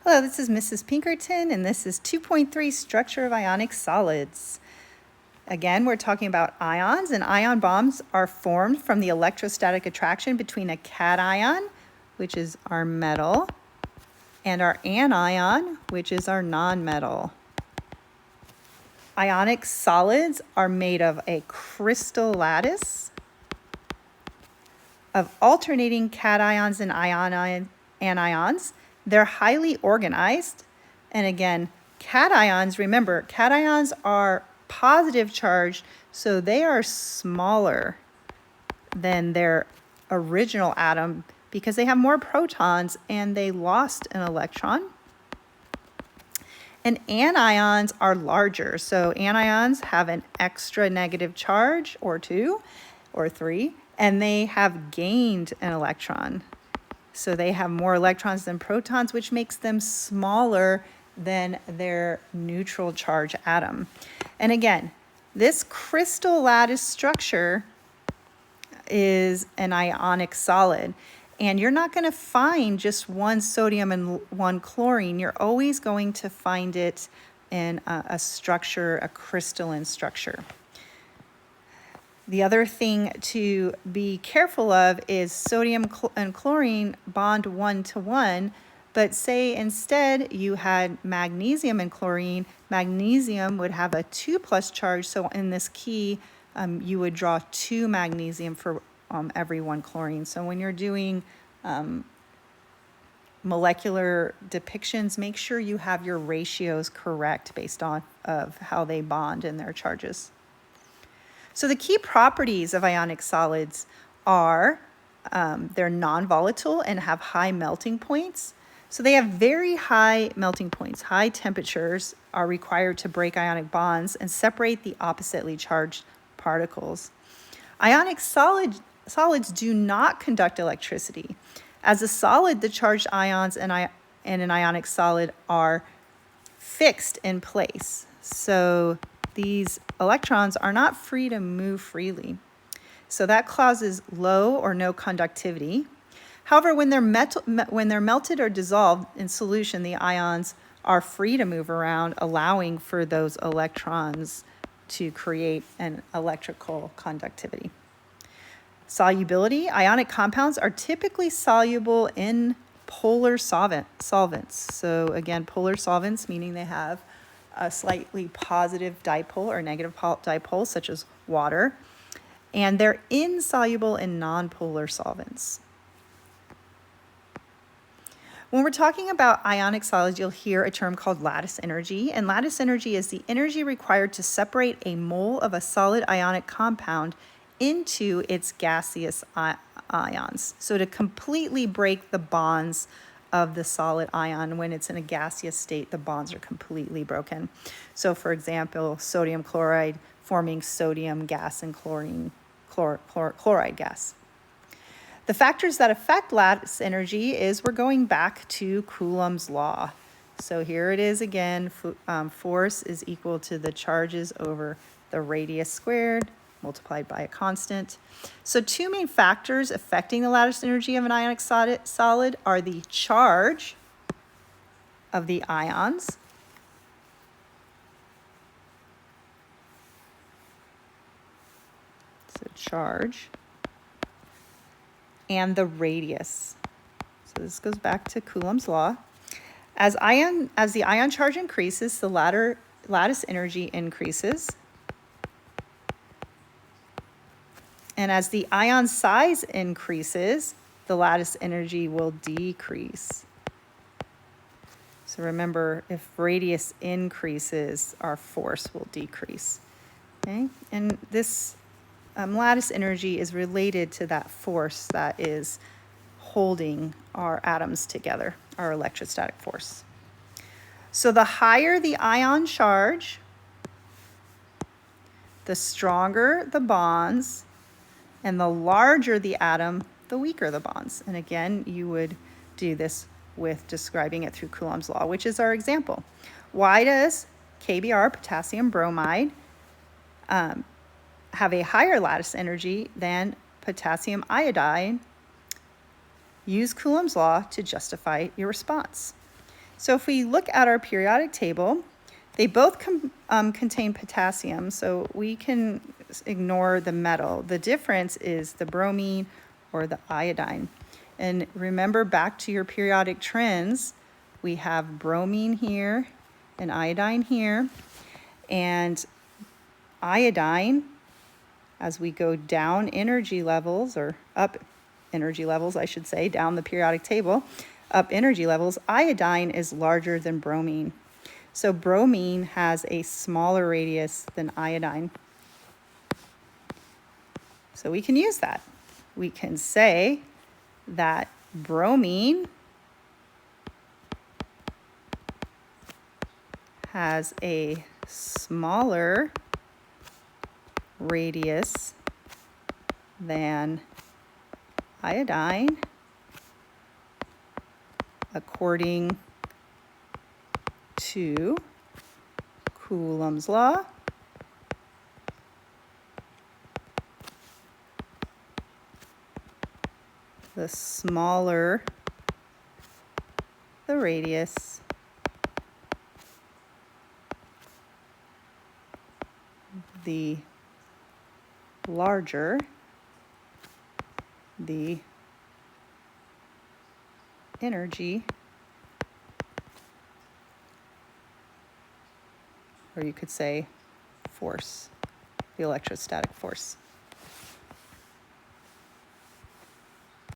Hello, this is Mrs. Pinkerton, and this is 2.3 Structure of Ionic Solids. Again, we're talking about ions, and ion bonds are formed from the electrostatic attraction between a cation, which is our metal, and our anion, which is our nonmetal. Ionic solids are made of a crystal lattice of alternating cations and anions. They're highly organized. And again, cations, remember, cations are positive charged, so they are smaller than their original atom because they have more protons and they lost an electron. And anions are larger, so anions have an extra negative charge, or 2 or 3, and they have gained an electron. So they have more electrons than protons, which makes them smaller than their neutral charge atom. And again, this crystal lattice structure is an ionic solid. And you're not going to find just one sodium and one chlorine. You're always going to find it in a structure, a crystalline structure. The other thing to be careful of is sodium and chlorine bond 1 to 1, but say instead you had magnesium and chlorine, magnesium would have a 2+ charge, so in this key you would draw 2 magnesium for every 1 chlorine. So when you're doing molecular depictions, make sure you have your ratios correct based on of how they bond in their charges. So the key properties of ionic solids are they're non-volatile and have high melting points. So they have very high melting points. High temperatures are required to break ionic bonds and separate the oppositely charged particles. Ionic solids do not conduct electricity. As a solid, the charged ions in an ionic solid are fixed in place. So these electrons are not free to move freely. So that causes low or no conductivity. However, when they're melted or dissolved in solution, the ions are free to move around, allowing for those electrons to create an electrical conductivity. Solubility. Ionic compounds are typically soluble in polar solvents. So again, polar solvents meaning they have a slightly positive dipole or negative dipole, such as water, and they're insoluble in nonpolar solvents. When we're talking about ionic solids, you'll hear a term called lattice energy, and lattice energy is the energy required to separate a mole of a solid ionic compound into its gaseous ions. So to completely break the bonds of the solid ion, when it's in a gaseous state, the bonds are completely broken. So for example, sodium chloride forming sodium gas and chlorine chloride gas. The factors that affect lattice energy is we're going back to Coulomb's law. So here it is again, force is equal to the charges over the radius squared multiplied by a constant. So 2 main factors affecting the lattice energy of an ionic solid are the charge of the ions charge and the radius. So this goes back to Coulomb's law. As the ion charge increases, the lattice energy increases. And as the ion size increases, the lattice energy will decrease. So remember, if radius increases, our force will decrease. Okay? And this lattice energy is related to that force that is holding our atoms together, our electrostatic force. So the higher the ion charge, the stronger the bonds, and the larger the atom, the weaker the bonds. And again, you would do this with describing it through Coulomb's law, which is our example. Why does KBr, potassium bromide, have a higher lattice energy than potassium iodide? Use Coulomb's law to justify your response. So if we look at our periodic table, they both contain potassium, so we can ignore the metal. The difference is the bromine or the iodine. And remember, back to your periodic trends, we have bromine here and iodine here. And iodine, as we go down energy levels, or up energy levels, I should say, down the periodic table, up energy levels, iodine is larger than bromine. So bromine has a smaller radius than iodine. So we can use that. We can say that bromine has a smaller radius than iodine according to Coulomb's law. The smaller the radius, the larger the energy, or you could say force, the electrostatic force.